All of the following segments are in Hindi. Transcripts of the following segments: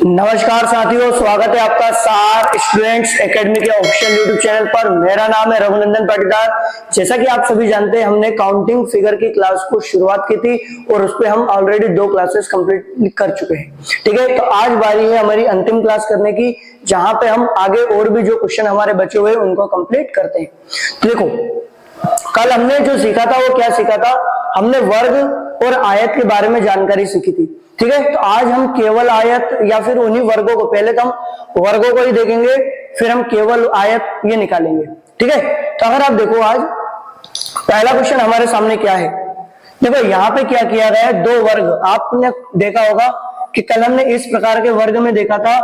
नमस्कार साथियों, स्वागत है आपका सार स्टूडेंट्स एकेडमी के ऑफिशियल यूट्यूब चैनल पर। मेरा नाम है रघुनंदन पाटीदार। जैसा कि आप सभी जानते हैं, हमने काउंटिंग फिगर की क्लास को शुरुआत की थी और उस पर हम ऑलरेडी 2 क्लासेस कंप्लीट कर चुके हैं। ठीक है, तो आज बारी है हमारी अंतिम क्लास करने की, जहां पे हम आगे और भी जो क्वेश्चन हमारे बचे हुए उनको कंप्लीट करते हैं। तो देखो, कल हमने जो सीखा था वो क्या सीखा था? हमने वर्ग और आयत के बारे में जानकारी सीखी थी। ठीक है, तो आज हम केवल आयत या फिर उन्हीं वर्गों को, पहले तो हम वर्गों को ही देखेंगे, फिर हम केवल आयत ये निकालेंगे। ठीक है, तो अगर आप देखो, आज पहला क्वेश्चन हमारे सामने क्या है। देखो यहाँ पे क्या किया गया है, 2 वर्ग। आपने देखा होगा कि कल हमने इस प्रकार के वर्ग में देखा था,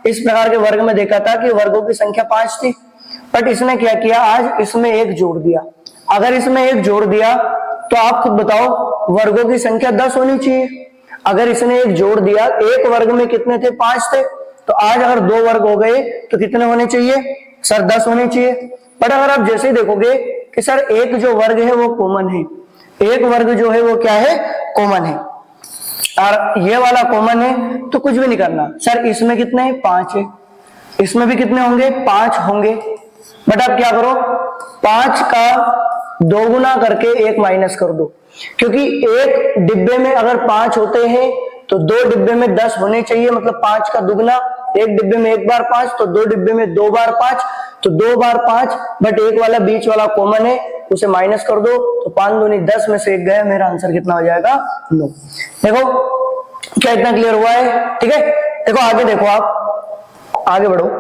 इस प्रकार के वर्ग में देखा था कि वर्गों की संख्या 5 थी, बट इसने क्या किया, आज इसमें 1 जोड़ दिया। अगर इसमें 1 जोड़ दिया तो आप खुद बताओ, वर्गों की संख्या 10 होनी चाहिए। अगर इसने 1 जोड़ दिया, एक वर्ग में कितने थे? 5 थे। तो आज अगर 2 वर्ग हो गए तो कितने होने चाहिए सर? 10 होने चाहिए। बट अगर आप जैसे ही देखोगे कि सर एक जो वर्ग है वो कॉमन है, एक वर्ग जो है वो क्या है? कॉमन है, और ये वाला कॉमन है, तो कुछ भी नहीं करना। सर इसमें कितने हैं? 5 है। इसमें भी कितने होंगे? 5 होंगे। बट आप क्या करो, 5 का 2 गुना करके 1 माइनस कर दो, क्योंकि एक डिब्बे में अगर 5 होते हैं तो 2 डिब्बे में 10 होने चाहिए, मतलब 5 का दुगना। एक डिब्बे में 1 बार 5, तो 2 डिब्बे में 2 बार 5, तो 2 बार 5। बट एक वाला बीच वाला कॉमन है, उसे माइनस कर दो, तो 5 दूनी 10 में से 1 गया। मेरा आंसर कितना हो जाएगा? 9। देखो क्या इतना क्लियर हुआ है? ठीक है, देखो आगे देखो, आप आगे बढ़ो।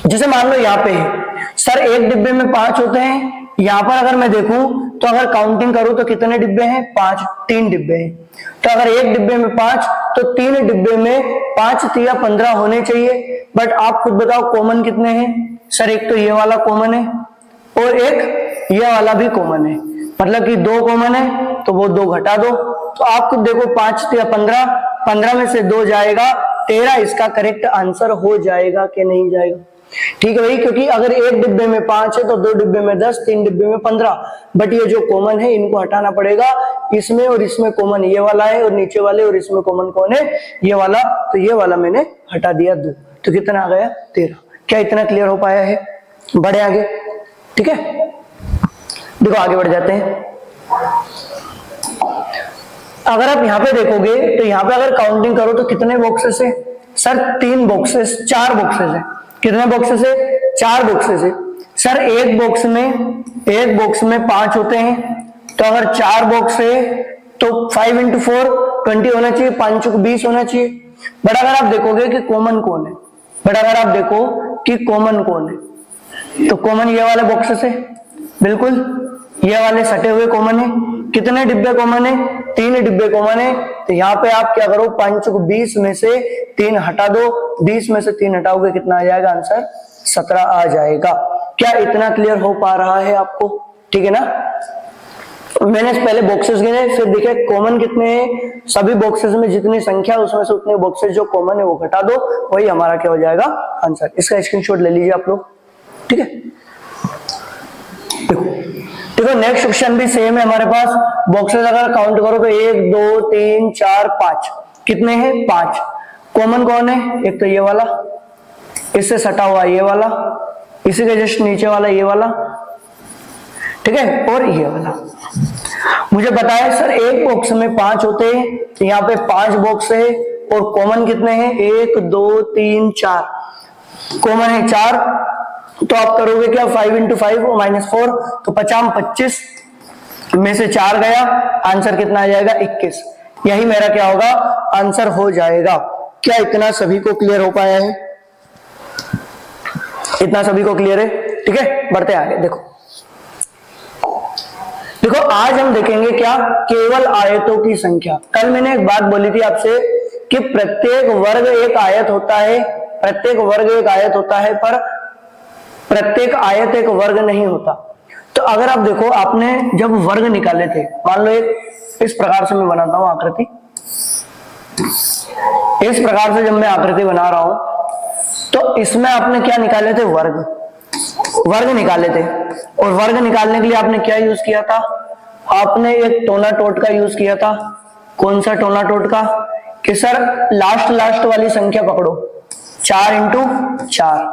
जैसे मान लो यहाँ पे है, सर एक डिब्बे में 5 होते हैं। यहाँ पर अगर मैं देखूं तो अगर काउंटिंग करूं तो कितने डिब्बे हैं? 5, 3 डिब्बे हैं। तो अगर एक डिब्बे में 5 तो 3 डिब्बे में 5 3 15 होने चाहिए। बट आप खुद बताओ कॉमन कितने हैं? सर एक तो ये वाला कॉमन है और एक ये वाला भी कॉमन है, मतलब कि 2 कॉमन है, तो वो 2 घटा दो। तो आप खुद देखो, 5 3 15, 15 में से 2 जाएगा 13। इसका करेक्ट आंसर हो जाएगा कि नहीं जाएगा? ठीक है भाई, क्योंकि अगर एक डिब्बे में 5 है तो 2 डिब्बे में 10, 3 डिब्बे में 15। बट ये जो कॉमन है इनको हटाना पड़ेगा। इसमें और इसमें कॉमन ये वाला है, और नीचे वाले और इसमें कॉमन कौन है? ये वाला। तो ये वाला मैंने हटा दिया 2, तो कितना आ गया? 13। क्या इतना क्लियर हो पाया है? बढ़े आगे। ठीक है, देखो आगे बढ़ जाते हैं। अगर आप यहाँ पे देखोगे तो यहाँ पे अगर काउंटिंग करो तो कितने बॉक्सेस है? सर 3 बॉक्सेस, 4 बॉक्सेस है। कितने बॉक्सेस है? 4 बॉक्सेस है। सर एक बॉक्स में 5 होते हैं, तो अगर 4 बॉक्स है तो 5 × 4 20 होना चाहिए, 5 × 20 होना चाहिए। बट अगर आप देखोगे कि कॉमन कौन है, तो कॉमन ये वाले बॉक्सेस है, बिल्कुल ये वाले सटे हुए कॉमन है। कितने डिब्बे कॉमन है? 3 डिब्बे कॉमन है। तो यहाँ पे आप क्या करो, 5 × 20 में से 3 हटा दो। 20 में से 3 हटाओगे, कितना आ जाएगा? आंसर 17 आ जाएगा। क्या इतना क्लियर हो पा रहा है आपको? ठीक है ना? मैंने पहले बॉक्सेस गिने, फिर देखे कॉमन कितने हैं। सभी बॉक्सेस में जितनी संख्या, उसमें से उतने बॉक्सेस जो कॉमन है वो घटा दो, वही हमारा क्या हो जाएगा? आंसर। इसका स्क्रीनशॉट ले लीजिए आप लोग। ठीक है, देखो नेक्स्ट क्वेश्चन भी सेम है हमारे पास। बॉक्सेस अगर काउंट करो तो 1 2 3 4 5, कितने हैं? 5। कॉमन कौन है? एक तो ये वाला, इससे सटा हुआ ये वाला, इसी के जस्ट नीचे वाला ये वाला, ठीक है, और ये वाला। मुझे बताया सर एक बॉक्स में 5 होते हैं, तो यहाँ पे 5 बॉक्स है, और कॉमन कितने हैं? 1 2 3 4, कॉमन है 4। तो आप करोगे क्या? 5 × 5 और -4, तो 50 25 में से 4 गया। आंसर कितना आ जाएगा? 21। यही मेरा क्या होगा? आंसर हो जाएगा। क्या इतना सभी को क्लियर हो पाया है? इतना सभी को क्लियर है? ठीक है, बढ़ते आगे। देखो आज हम देखेंगे क्या? केवल आयतों की संख्या। कल मैंने एक बात बोली थी आपसे कि प्रत्येक वर्ग एक आयत होता है, पर प्रत्येक आयत एक वर्ग नहीं होता। तो अगर आप देखो, आपने जब वर्ग निकाले थे, मान लो एक इस प्रकार से मैं बनाता हूं आकृति, इस प्रकार से जब मैं आकृति बना रहा हूं, तो इसमें आपने क्या निकाले थे? वर्ग निकाले थे। और वर्ग निकालने के लिए आपने क्या यूज किया था? आपने एक टोना टोटका यूज किया था। कौन सा टोना टोटका? कि सर लास्ट वाली संख्या पकड़ो, 4 इंटू 4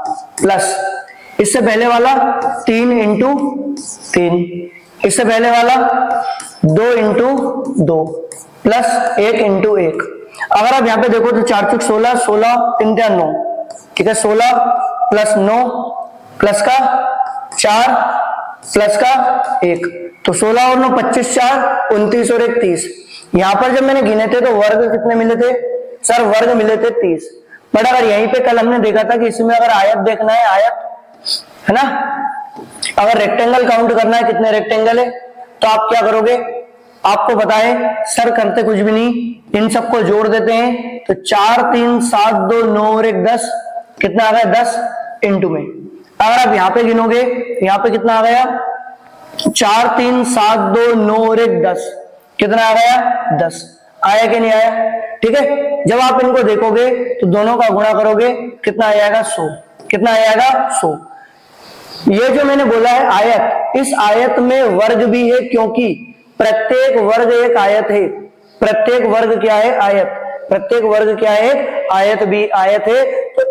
प्लस इससे पहले वाला 3 इंटू 3, इससे पहले वाला 2 इंटू 2 प्लस 1 इंटू 1। अगर आप यहाँ पे देखो तो 4 चुक 16, 16 3 9, ठीक है, 16 प्लस 9 प्लस का 4 प्लस का 1, तो 16 और 9 25, 4 29 और 1 30। यहां पर जब मैंने गिने थे तो वर्ग कितने मिले थे सर? वर्ग मिले थे 30। बट अगर यहीं पे कल हमने देखा था कि इसमें अगर आयत देखना है, आयत है ना, अगर रेक्टेंगल काउंट करना है कितने रेक्टेंगल है, तो आप क्या करोगे? आपको पता है सर करते कुछ भी नहीं, इन सबको जोड़ देते हैं, तो 4 3 7 2 9 और 1 10, कितना आ गया 10 इंटू में। अगर आप यहाँ पे गिनोगे यहाँ पे कितना आ गया? 4 3 7 2 9 और 1 10, कितना आ गया 10। आया कि नहीं आया? ठीक है, जब आप इनको देखोगे तो दोनों का गुणा करोगे, कितना आ जाएगा 100। कितना आ जाएगा 100। ये जो मैंने बोला है आयत, इस आयत में वर्ग भी है, क्योंकि प्रत्येक वर्ग एक आयत है। प्रत्येक वर्ग क्या है? आयत। प्रत्येक वर्ग क्या है? आयत भी आयत है। तो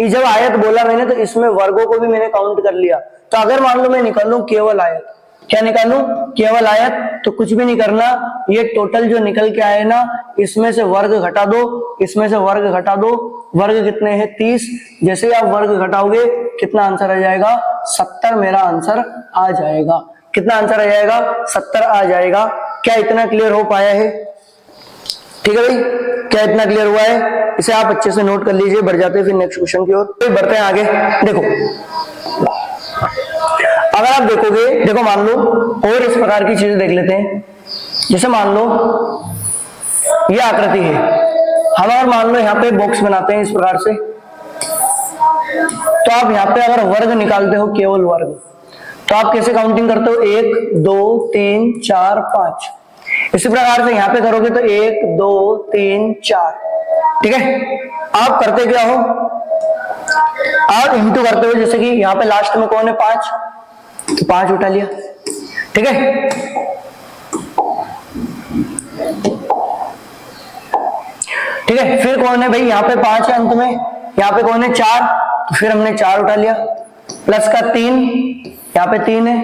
जब आयत बोला मैंने तो इसमें वर्गों को भी मैंने काउंट कर लिया। तो अगर मान लो मैं निकालूं केवल आयत, क्या निकालूं? केवल आयत, तो कुछ भी नहीं करना, ये टोटल जो निकल के आए ना, इसमें से वर्ग घटा दो, इसमें से वर्ग घटा दो। वर्ग कितने हैं? 30। जैसे ही आप वर्ग घटाओगे कितना आंसर आ जाएगा? 70 मेरा आंसर आ जाएगा। कितना आंसर आ जाएगा? 70 आ जाएगा। क्या इतना क्लियर हो पाया है? ठीक है भाई, क्या इतना क्लियर हुआ है? इसे आप अच्छे से नोट कर लीजिए। बढ़ जाते हैं फिर नेक्स्ट क्वेश्चन की ओर। बढ़ते हैं आगे। देखो, अगर आप देखोगे, देखो मान लो और इस प्रकार की चीजें देख लेते हैं। जैसे मान लो ये आकृति है, हम अगर मान लो यहाँ पे बॉक्स बनाते हैं इस प्रकार से, तो आप यहाँ पे अगर वर्ग निकालते हो, केवल वर्ग, तो आप कैसे काउंटिंग करते हो? 1 2 3 4 5। इसी प्रकार से यहाँ पे करोगे तो 1 2 3 4। ठीक है, आप करते क्या हो? आप इंटू करते हो। जैसे कि यहाँ पे लास्ट में कौन है? 5, तो 5 उठा लिया। ठीक है, ठीक है, फिर कौन है भाई? यहाँ पे 5 है अंत में, यहाँ पे कौन है? 4, तो फिर हमने 4 उठा लिया। प्लस का 3, यहाँ पे 3 है,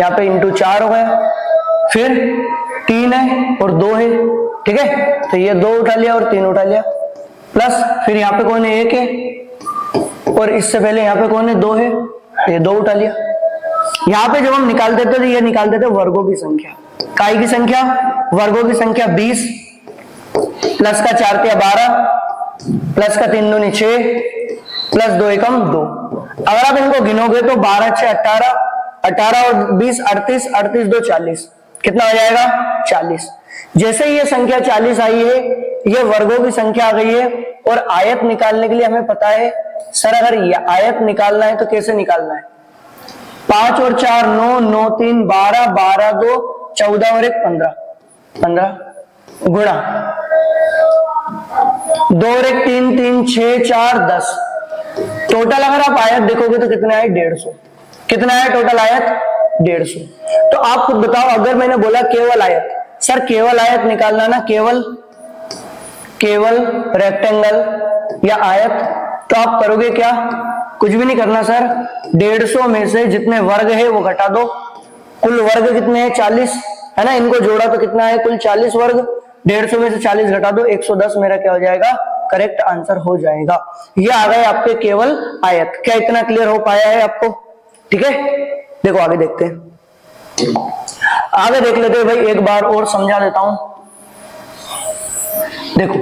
यहाँ पे इंटू 4 हो गया। फिर 3 है और 2 है, ठीक है, तो ये 2 उठा लिया और 3 उठा लिया। प्लस फिर यहाँ पे कौन है? 1 है, और इससे पहले यहाँ पे कौन है? 2 है, ये 2 उठा लिया। यहाँ पे जब हम निकाल देते तो ये निकाल देते वर्गों की संख्या। काय की संख्या? वर्गों की संख्या 20, प्लस का 4 तिया 12, प्लस का 3 दूनी 6, प्लस 2 एकम 2। अगर आप इनको गिनोगे तो 12 6 18, 18 और 20 38, 38 2 40। कितना हो जाएगा? 40। जैसे ये संख्या 40 आई है, ये वर्गों की संख्या आ गई है। और आयत निकालने के लिए हमें पता है सर, अगर ये आयत निकालना है तो कैसे निकालना है? 5 और 4 9, 9 3 12, 12 2 14 और 1 15, 15 गुणा 2 और 1 3, 3 6 4 10। टोटल अगर आप आयत देखोगे तो कितना है? 150। कितना है टोटल आयत? 150। तो आप खुद बताओ, अगर मैंने बोला केवल आयत, सर केवल आयत निकालना ना, केवल रेक्टेंगल या आयत, तो आप करोगे क्या? कुछ भी नहीं करना सर, 150 में से जितने वर्ग है वो घटा दो। कुल वर्ग कितने हैं? 40 है ना, इनको जोड़ा तो कितना है? कुल 40 वर्ग। 150 में से 40 घटा दो, 110 मेरा क्या हो जाएगा? करेक्ट आंसर हो जाएगा। ये आ गए आपके केवल आयत। क्या इतना क्लियर हो पाया है आपको? ठीक है, देखो आगे देखते हैं। आगे देख लेते हैं भाई, एक बार और समझा देता हूं। देखो,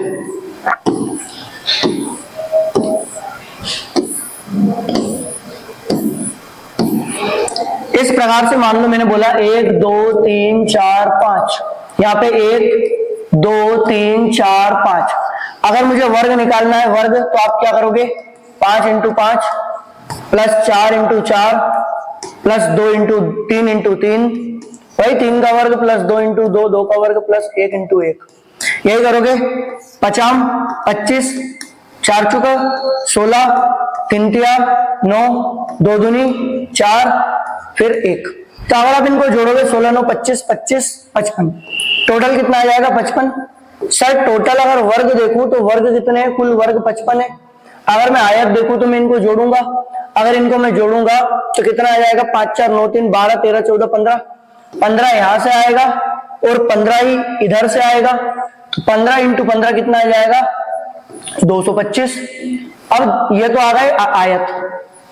इस प्रकार से मान लो मैंने बोला 1 2 3 4 5, यहाँ पे 1 2 3 4 5। अगर मुझे वर्ग निकालना है वर्ग, तो आप क्या करोगे? 5 into 5 plus 4 into 4 plus 2 into 3 into 3, वही 3 का वर्ग प्लस 2 इंटू 2, 2 का वर्ग प्लस 1 इंटू 1। यही करोगे। 50 25, 4 चुका 16, 3 तिया 9, 2 दूनी 4, फिर 1। तो अगर आप इनको जोड़ोगे 16 9 25, 25 55, टोटल कितना आ जाएगा? 55। सर टोटल अगर वर्ग देखूं तो वर्ग कितने हैं, कुल वर्ग 55 है। अगर मैं आयत देखूं तो मैं इनको जोड़ूंगा, अगर इनको मैं जोड़ूंगा तो कितना आ जाएगा, 5 4 9 3 12 13 14 15, 15 यहां से आएगा और 15 ही इधर से आएगा, तो 15 इंटू 15 कितना आ जाएगा, 225। अब ये तो आ गए आयत,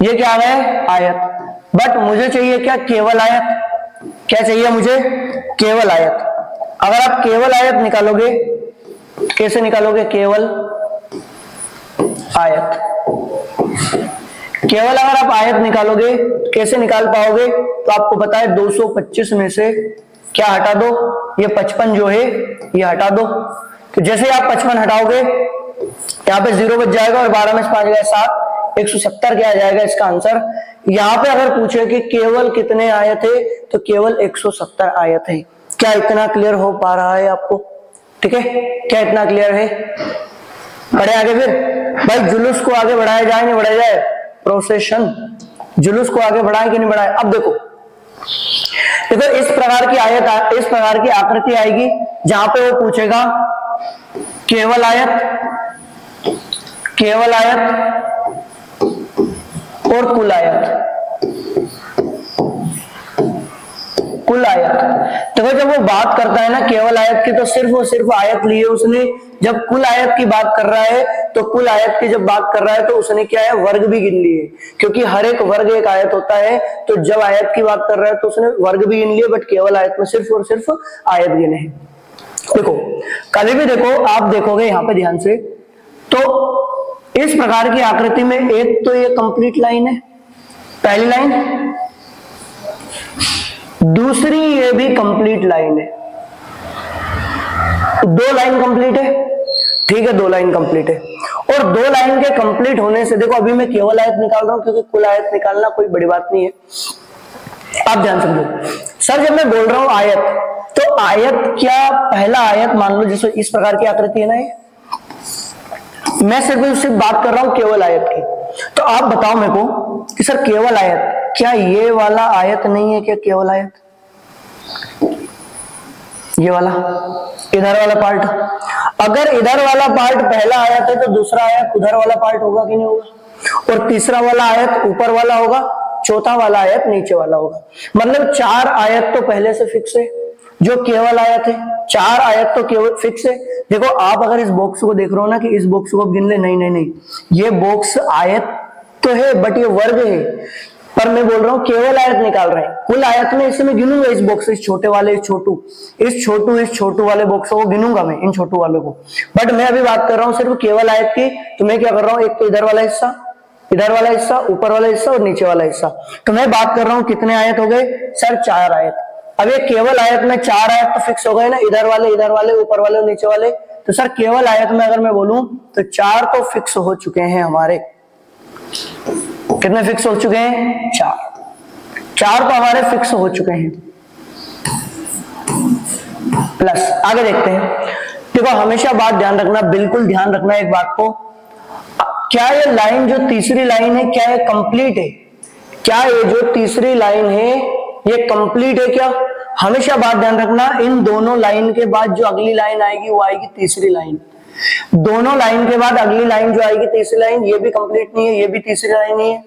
ये क्या आ गए आयत, बट मुझे चाहिए क्या, केवल आयत। क्या चाहिए मुझे, केवल आयत। अगर आप केवल आयत निकालोगे, कैसे निकालोगे, केवल आयत, केवल अगर आप आयत निकालोगे कैसे निकाल पाओगे, तो आपको पता है 225 में से क्या हटा दो, ये 55 जो है ये हटा दो। तो जैसे आप 55 हटाओगे यहाँ पे 0 बच जाएगा और 12 में से 5 गए 7, 170 क्या आ जाएगा इसका आंसर। यहाँ पे अगर पूछे कि केवल कितने आयत है तो केवल 170 आयत है। क्या इतना क्लियर हो पा रहा है आपको, ठीक है, क्या इतना क्लियर है। बढ़े आगे फिर भाई, जुलूस को आगे बढ़ाया जाए नहीं बढ़ाया जाए, प्रोसेशन, जुलूस को आगे बढ़ाए कि नहीं बढ़ाए। अब देखो इस प्रकार की आयत, इस प्रकार की आकृति आएगी जहां पे वो पूछेगा केवल आयत, केवल आयत और कुल आयत, कुल आयत। तो जब वो बात करता है ना केवल आयत की, तो सिर्फ और सिर्फ आयत ली है उसने। जब कुल आयत की बात कर रहा है तो कुल आयत की जब बात कर रहा है तो उसने क्या है, वर्ग भी गिन लिए, क्योंकि हर एक वर्ग एक आयत होता है। तो जब आयत की बात कर रहा है तो उसने वर्ग भी गिन लिए, बट केवल आयत में सिर्फ और सिर्फ आयत गिने हैं। देखो कभी भी देखो, आप देखोगे यहां पे ध्यान से, तो इस प्रकार की आकृति में एक तो ये कंप्लीट लाइन है, पहली लाइन, दूसरी ये भी कंप्लीट लाइन है, 2 लाइन कंप्लीट है, ठीक है, 2 लाइन कंप्लीट है। और 2 लाइन के कंप्लीट होने से, देखो अभी मैं केवल आयत निकाल रहा हूं क्योंकि कुल आयत निकालना कोई बड़ी बात नहीं है। आप ध्यान समझो सर, जब मैं बोल रहा हूं आयत, तो आयत क्या, पहला आयत मान लो जैसे इस प्रकार की आकृति है ना, ये मैं सिर्फ बात कर रहा हूं केवल आयत की। तो आप बताओ मेरे को कि सर केवल आयत, क्या ये वाला आयत नहीं है क्या, केवल आयत, ये वाला इधर वाला पार्ट, अगर इधर वाला पार्ट पहला आयत है तो दूसरा आयत उधर वाला पार्ट होगा कि नहीं होगा, और तीसरा वाला आयत ऊपर वाला होगा, चौथा वाला आयत नीचे वाला होगा। मतलब 4 आयत तो पहले से फिक्स है, जो केवल आयत है 4 आयत तो केवल फिक्स है। देखो आप अगर इस बॉक्स को देख रहे हो ना कि इस बॉक्स को गिन ले, नहीं नहीं नहीं, ये बॉक्स आयत तो है बट ये वर्ग है, पर मैं बोल रहा हूं केवल आयत निकाल रहे हैं। कुल आयत में इसे मैं गिनूंगा, इस बॉक्स, इस छोटे वाले, इस छोटू वाले बॉक्सों को गिनूंगा मैं, इन छोटू वालों को, बट मैं अभी बात कर रहा हूं सिर्फ केवल आयत की। तो मैं क्या कर रहा हूं, एक तो इधर वाला हिस्सा, इधर वाला हिस्सा, ऊपर वाला हिस्सा और नीचे वाला हिस्सा। तो मैं बात कर रहा हूं कितने आयत हो गए सर, 4 आयत। अब ये केवल आयत में 4 आयत तो फिक्स हो गए ना, इधर वाले, ऊपर वाले और नीचे वाले। तो सर केवल आयत में अगर मैं बोलूं तो 4 तो फिक्स हो चुके हैं हमारे। कितने फिक्स हो चुके हैं, 4 तो हमारे फिक्स हो चुके हैं। प्लस आगे देखते हैं। देखो हमेशा बात ध्यान रखना, बिल्कुल ध्यान रखना एक बात को, क्या ये लाइन जो तीसरी लाइन है क्या ये कंप्लीट है, क्या ये जो तीसरी लाइन है ये कंप्लीट है क्या। हमेशा बात ध्यान रखना, इन दोनों लाइन के बाद जो अगली लाइन आएगी वो आएगी तीसरी लाइन। दोनों लाइन के बाद अगली लाइन जो आएगी तीसरी लाइन, ये भी कंप्लीट नहीं है, ये भी तीसरी लाइन ही है,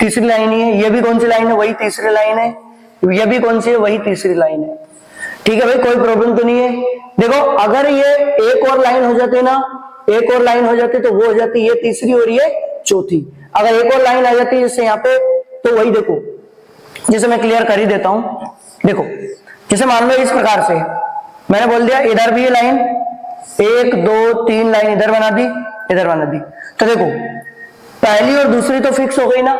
तीसरी लाइन ही है। ये भी कौन सी लाइन है, वही तीसरी लाइन है। ये भी कौन सी है, वही तीसरी लाइन है। ठीक है भाई, कोई प्रॉब्लम तो नहीं है। देखो अगर ये एक और लाइन हो जाती ना, एक और लाइन हो जाती तो वो हो जाती ये तीसरी और ये चौथी। अगर एक और लाइन आ जाती है जैसे यहाँ पे, तो वही देखो, जैसे मैं क्लियर कर ही देता हूं। देखो जैसे मान लो इस प्रकार से मैंने बोल दिया, इधर भी ये लाइन 1 2 3 लाइन इधर बना दी, इधर बना दी। तो देखो पहली और दूसरी तो फिक्स हो गई ना,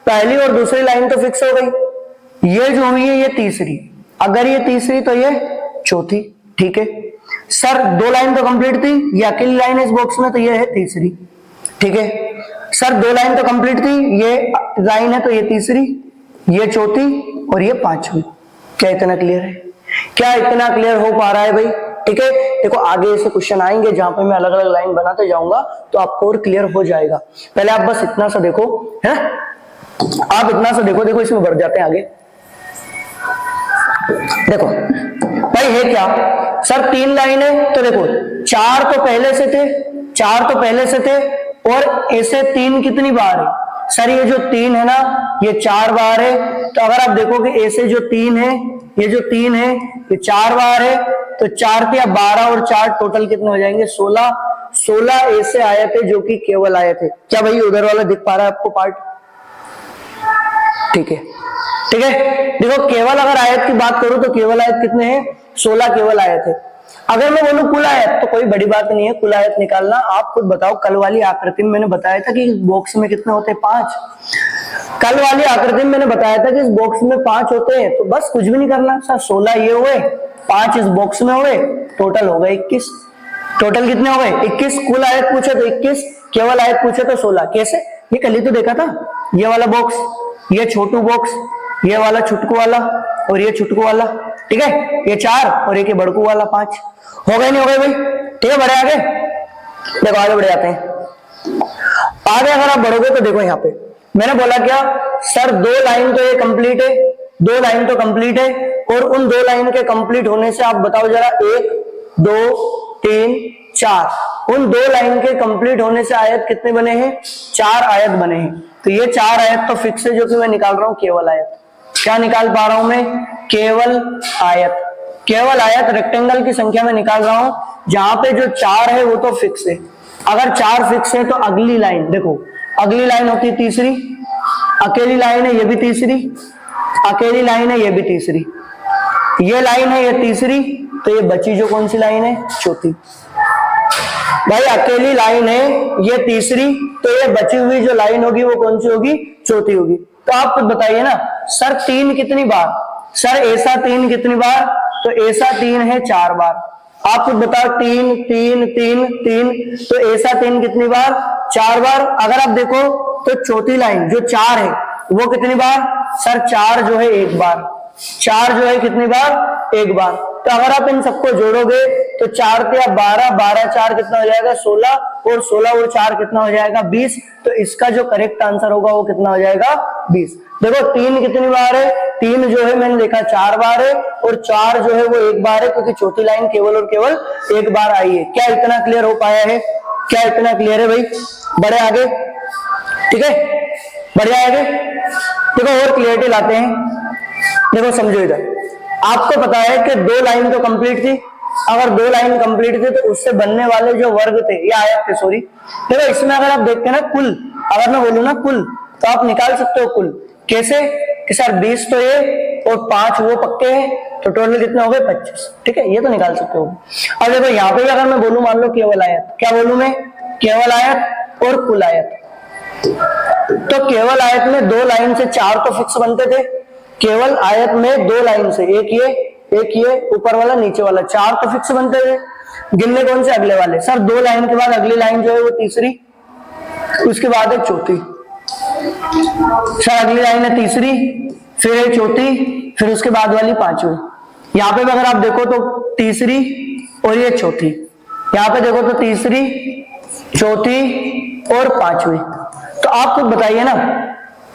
पहली और दूसरी लाइन तो फिक्स हो गई। ये जो हुई है ये तीसरी, अगर ये तीसरी तो ये चौथी। ठीक है सर, 2 लाइन तो कंप्लीट थी, ये अकेली लाइन है इस बॉक्स में, तो ये है तीसरी। ठीक है सर, 2 लाइन तो कंप्लीट थी, ये लाइन है तो ये तीसरी, ये चौथी और ये पांचवी। क्या इतना क्लियर है, क्या इतना क्लियर हो पा रहा है भाई। ठीक है, देखो आगे ऐसे क्वेश्चन आएंगे जहां पे मैं अलग अलग लाइन बनाते जाऊंगा तो आपको और क्लियर हो जाएगा। पहले आप बस इतना सा देखो, है आप इतना सा देखो, देखो इसमें बढ़ जाते हैं आगे। देखो भाई है क्या सर 3 लाइन है, तो देखो 4 तो पहले से थे, 4 तो पहले से थे, और ऐसे 3 कितनी बार है? सर ये जो 3 है ना, ये 4 बार है। तो अगर आप देखोगे ऐसे जो 3 है, ये जो 3 है ये 4 बार है, तो 4 के 12 और 4 टोटल कितने हो जाएंगे? 16। 16 ऐसे आए थे जो कि केवल आए थे। क्या भाई उधर वाला दिख पा रहा है आपको पार्ट? ठीक है, ठीक है। देखो केवल अगर आयत की बात करूं तो केवल आयत कितने हैं? 16 केवल आए थे। अगर मैं बोलूं कुल आयत तो कोई बड़ी बात नहीं है कुल आयत निकालना। आप खुद बताओ, कल वाली आकृति में मैंने बताया था कि इस बॉक्स में कितने होते हैं? 5। कल वाली आकृति में मैंने बताया था कि इस बॉक्स में 5 होते हैं, तो बस कुछ भी नहीं करना सर। 16 ये हुए, 5 इस बॉक्स में हुए, टोटल हो गए 21। टोटल कितने हो गए? 21। कुल आयत पूछे तो 21, केवल आयत पूछे तो 16। कैसे? ये कल ही तो देखा था। ये वाला बॉक्स, ये छोटू बॉक्स, ये वाला छुटकू वाला और ये छुटकू वाला, ठीक है, ये 4 और एक बड़कू वाला 5। हो गए नहीं हो गए भाई? ठीक है, बढ़े आगे। देखो आगे बढ़ जाते हैं। आगे अगर आप बढ़ोगे तो देखो यहाँ पे मैंने बोला क्या सर, 2 लाइन तो ये कंप्लीट है, 2 लाइन तो कंप्लीट है, और उन 2 लाइन के कंप्लीट होने से आप बताओ जरा, 1 2 3 4, उन 2 लाइन के कंप्लीट होने से आयत कितने बने हैं? 4 आयत बने हैं। तो ये 4 आयत तो फिक्स है, जो कि मैं निकाल रहा हूं केवल आयत। क्या निकाल पा रहा हूं मैं? केवल आयत। केवल आयत रेक्टेंगल की संख्या में निकाल रहा हूं, जहां पे जो 4 है वो तो फिक्स है। अगर 4 फिक्स है तो अगली लाइन देखो, अगली लाइन होती है तीसरी, अकेली लाइन है ये भी तीसरी, अकेली लाइन है ये भी तीसरी, ये लाइन है ये तीसरी, तो ये बची जो कौन सी लाइन है? चौथी। भाई अकेली लाइन है ये तीसरी, तो ये बची हुई जो लाइन होगी वो कौन सी होगी? चौथी होगी। तो आप खुद बताइए ना सर, 3 कितनी बार? सर ऐसा 3 कितनी बार? तो ऐसा 3 है 4 बार। आप खुद बताओ, 3 3 3 3, तो ऐसा 3 कितनी बार? 4 बार। अगर आप देखो तो चौथी लाइन जो 4 है वो कितनी बार? सर 4 जो है 1 बार। 4 जो है कितनी बार? 1 बार। तो अगर आप इन सबको जोड़ोगे तो 4 के 12, 12 4 कितना हो जाएगा? 16, और 16 और 4 कितना हो जाएगा? 20। तो इसका जो करेक्ट आंसर होगा वो कितना हो जाएगा? 20। देखो 3 कितनी बार है? 3 जो है मैंने देखा 4 बार है, और 4 जो है वो 1 बार है, क्योंकि चौथी लाइन केवल और केवल 1 बार आई है। क्या इतना क्लियर हो पाया है? क्या इतना क्लियर है भाई? बढ़े आगे, ठीक है, बढ़िया आगे। देखो और क्लियरिटी लाते हैं। देखो समझो इधर, आपको पता है कि 2 लाइन तो कंप्लीट थी। अगर 2 लाइन कंप्लीट थी तो उससे बनने वाले जो वर्ग थे या आयत थे, सॉरी, देखो इसमें अगर आप देखते हैं ना कुल, अगर मैं बोलूं ना कुल, तो आप निकाल सकते हो कुल। कैसे? कि सर 20 तो ये और 5 वो पक्के हैं, तो टोटल कितने हो गए? 25। ठीक है, ये तो निकाल सकते हो। अब देखो यहाँ पे भी अगर मैं बोलूं, मान लो केवल आयत, क्या बोलूं मैं? केवल आयत और कुल आयत। तो केवल आयत में 2 लाइन से 4 तो फिक्स बनते थे। केवल आयत में 2 लाइन से, एक ये ऊपर वाला नीचे वाला, 4 तो फिक्स बनते थे। गिनने कौन से? अगले वाले। सर 2 लाइन के बाद अगली लाइन जो है वो तीसरी, उसके बाद एक चौथी। सर अगली लाइन है तीसरी, फिर एक चौथी, फिर उसके बाद वाली 5वीं। यहाँ पे भी अगर आप देखो तो तीसरी और ये चौथी, यहाँ पे देखो तो तीसरी, चौथी और 5वीं। तो आप खुद बताइए ना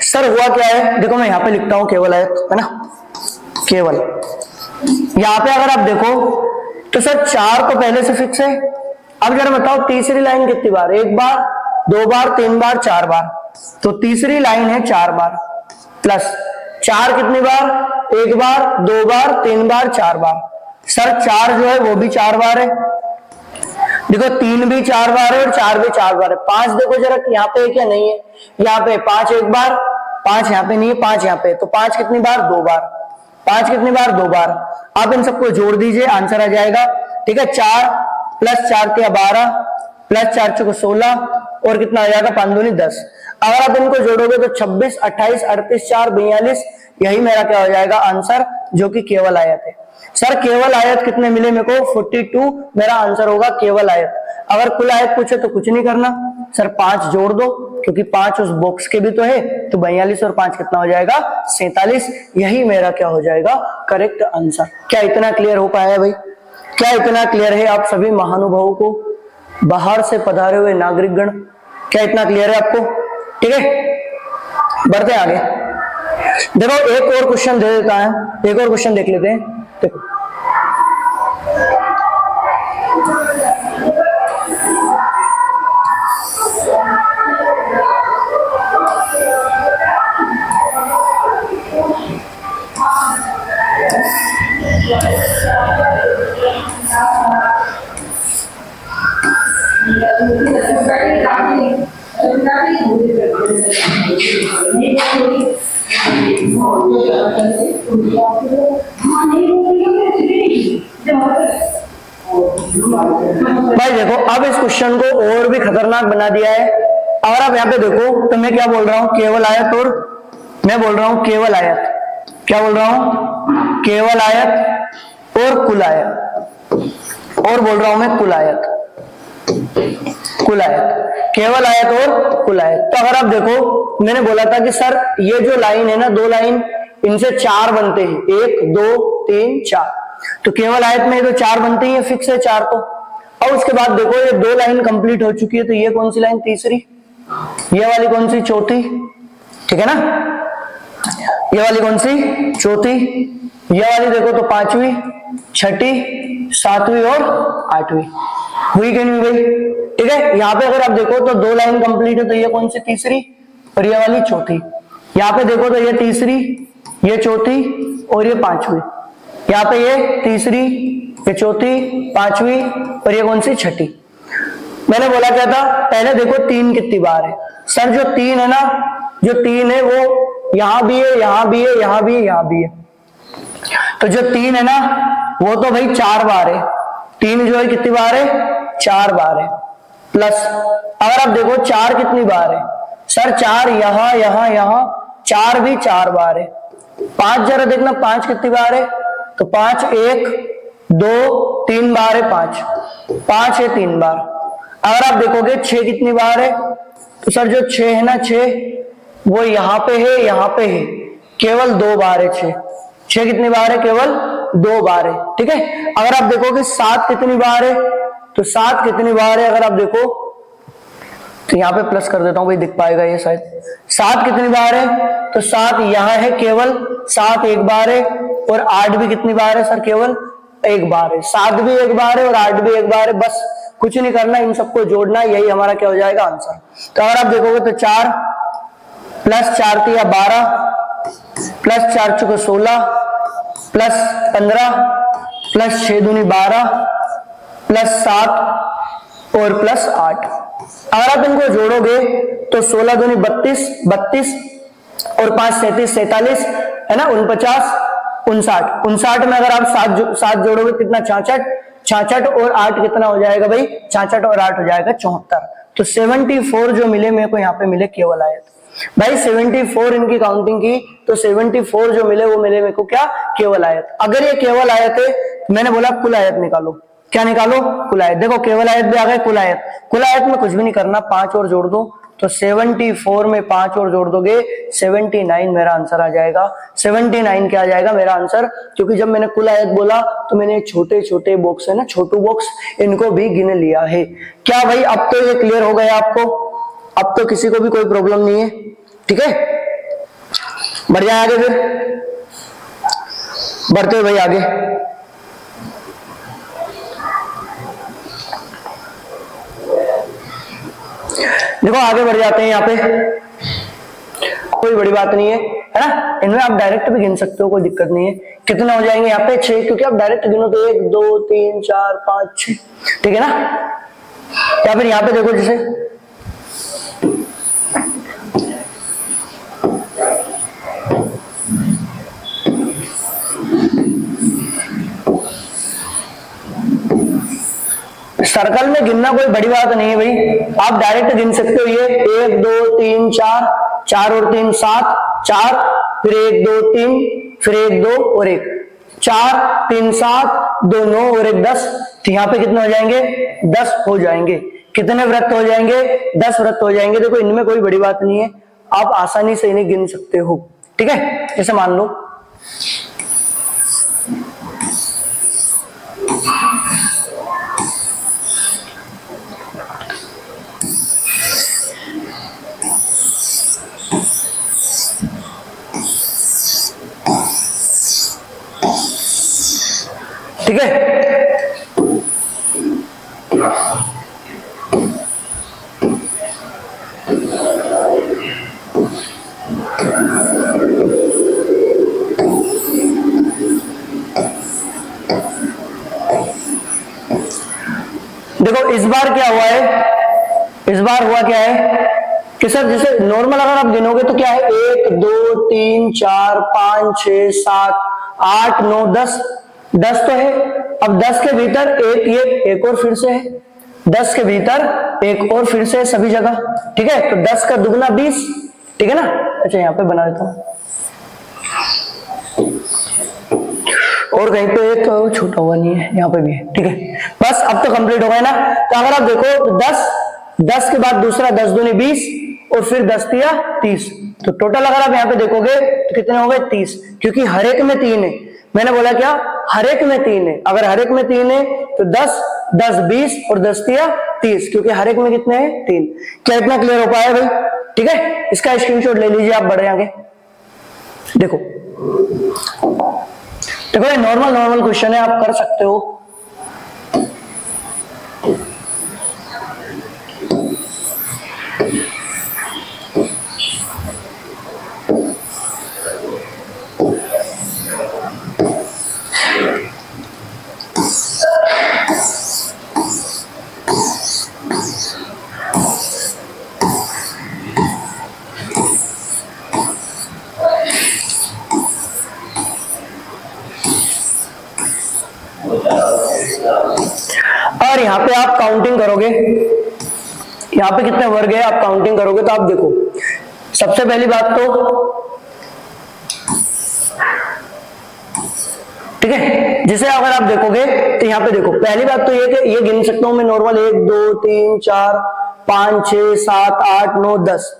सर हुआ क्या है? देखो मैं यहाँ पे लिखता हूं केवल आयत, है ना, केवल। यहाँ पे अगर आप देखो तो सर 4 तो पहले से फिक्स है। अब जरा बताओ तीसरी लाइन कितनी बार? 1 बार, 2 बार, 3 बार, 4 बार। तो तीसरी लाइन है 4 बार, प्लस 4 कितनी बार? 1 बार, 2 बार, 3 बार, 4 बार। सर 4 जो है वो भी 4 बार है। देखो 3 भी 4 बार है और 4 भी 4 बार है। 5 देखो जरा यहाँ पे है क्या? नहीं है। यहाँ पे 5 1 बार, 5 यहाँ पे नहीं है, 5 यहाँ पे, तो 5 कितनी बार? 2 बार। 5 कितनी बार? 2 बार। आप इन सबको जोड़ दीजिए, आंसर आ जाएगा। ठीक है, 4 प्लस 4 के 12 प्लस 4 चौको 16 और कितना आ जाएगा? 5 दूनी 10। अगर आप इनको जोड़ोगे तो 26, 28, 38, 4, 42, यही मेरा क्या हो जाएगा? आंसर, जो कि केवल आयत है। सर केवल आयत कितने मिले मेरे को? 42 मेरा आंसर होगा केवल आयत। अगर कुल आयत पूछे तो कुछ नहीं करना सर, 5 जोड़ दो, क्योंकि 5 उस बॉक्स के भी तो है, तो 42 और 5 कितना हो जाएगा? 47। यही मेरा क्या हो जाएगा? Correct answer. क्या इतना क्लियर हो पाया है भाई? क्या इतना क्लियर है आप सभी महानुभावों को, बाहर से पधारे हुए नागरिक गण? क्या इतना क्लियर है आपको? ठीक है, बढ़ते आगे। देखो एक और क्वेश्चन दे देता है, एक और क्वेश्चन देख लेते हैं। देखो भाई देखो अब इस क्वेश्चन को और भी खतरनाक बना दिया है। अगर आप यहाँ पे देखो तो मैं क्या बोल रहा हूँ, केवल आयत, और मैं बोल रहा हूँ केवल आयत, क्या बोल रहा हूँ, केवल आयत और कुल आयत, और बोल रहा हूं मैं कुल आयत, कुल आयत, केवल आयत और कुल आयत। तो अगर आप देखो मैंने बोला था कि सर ये जो लाइन है ना, दो लाइन, इनसे चार बनते हैं, 1 2 3 4, तो केवल आयत में तो चार बनते ही है, फिक्स है चार। तो अब उसके बाद देखो ये दो लाइन कंप्लीट हो चुकी है, तो ये कौन सी लाइन, तीसरी, ये वाली कौन सी, चौथी, ठीक है ना, ये वाली कौन सी, चौथी, ये वाली देखो तो पांचवी, छठी, सातवीं और आठवीं, हुई कि नहीं भाई, ठीक है। यहाँ पे अगर आप देखो तो दो लाइन कंप्लीट है, तो ये कौन सी, तीसरी, और ये वाली चौथी। यहाँ पे देखो तो ये तीसरी, ये चौथी और ये पांचवी, यहाँ पे ये तीसरी, ये चौथी, पांचवी और ये कौन सी, छठी। मैंने बोला क्या था, पहले देखो तीन कितनी बार है, सर जो तीन है ना, जो तीन है वो यहां भी है, यहां भी है, यहां भी है, यहां भी है, तो जो तीन है ना वो तो भाई चार बार है, तीन जो है कितनी बार है, चार बार है, प्लस अगर आप देखो चार कितनी बार है, सर चार यहां यहां यहां, चार भी चार बार है, पांच जरा देखना पांच कितनी बार है, तो पांच 1 2 3 बार है, पांच, पांच है 3 बार। अगर आप देखोगे 6 कितनी बार है, तो सर जो 6 है ना, 6 वो यहां पे है, यहां पे है, केवल 2 बार है, 6 कितनी बार है, केवल 2 बार है, ठीक है। अगर आप देखोगे 7 कितनी बार है, तो 7 कितनी बार है, अगर आप देखो तो यहाँ पे प्लस कर देता हूं भाई, दिख पाएगा ये शायद, 7 कितनी बार है, तो 7 यहाँ है, केवल 7 एक बार है, और 8 भी कितनी बार है सर, केवल एक बार है, 7 भी एक बार है और 8 भी एक बार है, बस कुछ नहीं करना, इन सबको जोड़ना, यही हमारा क्या हो जाएगा आंसर। तो अगर आप देखोगे तो 4 प्लस 4 3 12 प्लस 4 चौके 16 प्लस 15 प्लस 6 दूनी 12 प्लस 7 और प्लस 8। अगर आप इनको जोड़ोगे तो 16 दूनी 32 32 और 5 37 47 है ना, 49 59 59 में अगर आप 7 जोड़ोगे कितना, 66 66 और 8 कितना हो जाएगा भाई, 66 और 8 हो जाएगा 74। तो 74 जो मिले मेरे को यहाँ पे मिले केवल आयत भाई, 74 इनकी काउंटिंग की तो 74 जो मिले वो मिले मेरे को क्या, केवल आयत। अगर ये केवल आयत है तो मैंने बोला कुल आयत निकालो, क्या निकालो, कुल आयत। देखो केवल आयत भी आ गए, कुल आयत, कुल आयत में कुछ भी नहीं करना, 5 और जोड़ दो, तो 74 में 5 और जोड़ दोगे 79 मेरा आंसर आ जाएगा। 79 क्या आ जाएगा मेरा आंसर, क्योंकि जब मैंने कुल आयत बोला तो मैंने छोटे छोटे बॉक्स है ना, छोटू बॉक्स, इनको भी गिन लिया है। क्या भाई अब तो ये क्लियर हो गया आपको, अब तो किसी को भी कोई प्रॉब्लम नहीं है, ठीक है। बढ़ जाए आगे, फिर बढ़ते हो भाई आगे। देखो आगे बढ़ जाते हैं, यहाँ पे कोई बड़ी बात नहीं है ना, इनमें आप डायरेक्ट भी गिन सकते हो, कोई दिक्कत नहीं है। कितने हो जाएंगे यहाँ पे, 6, क्योंकि आप डायरेक्ट गिनो तो 1 2 3 4 5 6, ठीक है ना। या फिर यहाँ पे देखो जैसे सर्कल में गिनना कोई बड़ी बात नहीं है भाई, आप डायरेक्ट गिन सकते हो। ये 1 2 3 4 4 और 3 7 4, फिर 1 2 3 फिर 1 2 और 1 4 3 7 2 9 और 1 10, तो यहाँ पे कितने हो जाएंगे, 10 हो जाएंगे। कितने व्रत हो जाएंगे, 10 व्रत हो जाएंगे। देखो इनमें कोई बड़ी बात नहीं है, आप आसानी से इन्हें गिन सकते हो, ठीक है। जैसे मान लो ठीक है। देखो इस बार क्या हुआ है, इस बार हुआ क्या है कि सर जैसे नॉर्मल अगर आप गिनोगे तो क्या है 1 2 3 4 5 6 7 8 9 10 10 तो है। अब 10 के भीतर एक और फिर से है, 10 के भीतर एक और फिर से है सभी जगह, ठीक है। तो 10 का दुगना 20, ठीक है ना। अच्छा यहाँ पे बना देता हूं और कहीं पे एक छोटा हुआ नहीं है, यहाँ पे भी है, ठीक है। बस अब तो कंप्लीट हो गया ना। तो अगर आप देखो तो 10 के बाद दूसरा 10 दूनी 20 और फिर 10 तिया 30, तो टोटल अगर आप यहाँ पे देखोगे तो कितने हो गए 30, क्योंकि हर एक में 3 है। मैंने बोला क्या, हर एक में 3 है। अगर हर एक में 3 है तो 10 10 20 और 10 तिया 30, क्योंकि हर एक में कितने हैं 3। क्या इतना क्लियर हो पाया भाई? ठीक है, इसका स्क्रीनशॉट ले लीजिए आप, बढ़े आगे। देखो ये नॉर्मल क्वेश्चन है, आप कर सकते हो। और यहाँ पे आप काउंटिंग करोगे, यहाँ पे कितने वर्ग है आप काउंटिंग करोगे तो आप देखो, सबसे पहली बात तो ठीक है, जिसे अगर आप देखोगे तो यहाँ पे देखो, पहली बात तो ये गिन सकता हूं मैं नॉर्मल 1 2 3 4 5 6 7 8 9 10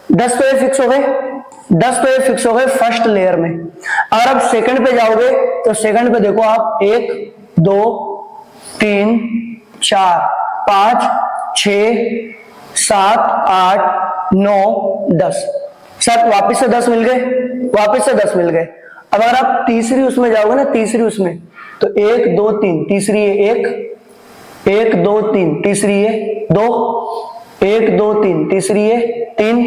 तो ये फिक्स हो गए, 10 तो ये फिक्स हो गए फर्स्ट लेयर में। अगर आप सेकंड पे जाओगे तो सेकंड पे देखो आप 1 2 3 4 5 6 7 8 9 10, सर वापिस से 10 मिल गए, वापिस से 10 मिल गए। अब अगर आप तीसरी उसमें जाओगे ना, तीसरी उसमें तो 1 2 3 तीसरी है 1 2 3 तीसरी है 2 1 2 3 तीसरी है 3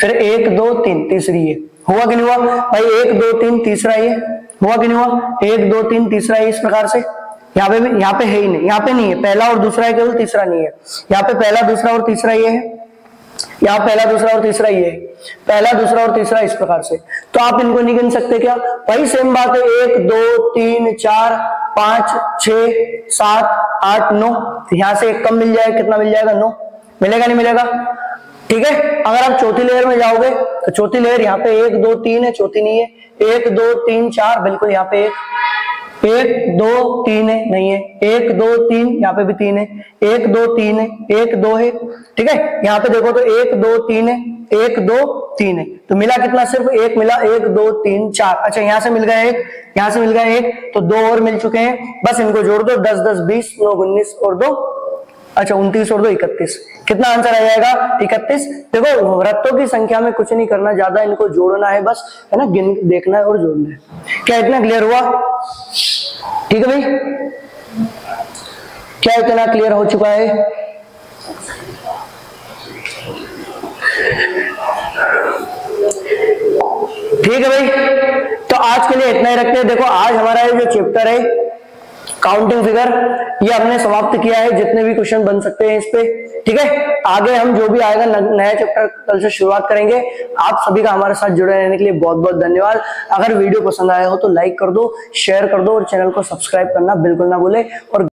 फिर 1 2 3 तीसरी है। हुआ कि नहीं हुआ भाई? 1 2 3 तीसरा ये हुआ कि नहीं हुआ? 1 2 3 तीसरा है। इस प्रकार से यहाँ पे है ही नहीं, यहाँ पे नहीं है, पहला और दूसरा है केवल, तीसरा नहीं है। यहाँ पे पहला दूसरा और तीसरा ये है, यहाँ पहला दूसरा और तीसरा ये है, पहला दूसरा और तीसरा इस प्रकार से। तो आप इनको नहीं गिन सकते क्या भाई? सेम बात है, 1 2 3 4 5 6 7 8 9, यहां से एक कम मिल जाएगा, कितना मिल जाएगा? 9 मिलेगा, नहीं मिलेगा? ठीक है। अगर आप चौथी लेयर में जाओगे तो चौथी लेयर यहाँ पे 1 2 3 है, चौथी नहीं है। 1 2 3 4 बिल्कुल यहाँ पे 1 2 3 है, नहीं है। 1 2 3 यहाँ पे भी 3 है, 1 2 3 है, 1 2 है, ठीक है। यहाँ पे देखो तो 1 2 3 है, 1 2 3 है, तो मिला कितना? सिर्फ 1 मिला, 1 2 3 4। अच्छा यहाँ से मिल गया 1, यहाँ से मिल गया 1, तो 2 और मिल चुके हैं, बस इनको जोड़ दो, 10 10 20 9 19 और 2, अच्छा 29 और 2 31। कितना आंसर आ जाएगा? 31। देखो वृत्तों की संख्या में कुछ नहीं करना, ज्यादा इनको जोड़ना है बस, है ना, गिन देखना है और जोड़ना है। क्या इतना क्लियर हुआ? ठीक है भाई, क्या इतना क्लियर हो चुका है? ठीक है भाई, तो आज के लिए इतना ही रखते हैं। देखो आज हमारा ये जो चैप्टर है काउंटिंग फिगर, ये हमने समाप्त किया है, जितने भी क्वेश्चन बन सकते हैं इस पे, ठीक है। आगे हम जो भी आएगा नया चैप्टर कल से शुरुआत करेंगे। आप सभी का हमारे साथ जुड़े रहने के लिए बहुत बहुत धन्यवाद। अगर वीडियो पसंद आया हो तो लाइक कर दो, शेयर कर दो और चैनल को सब्सक्राइब करना बिल्कुल ना भूले। और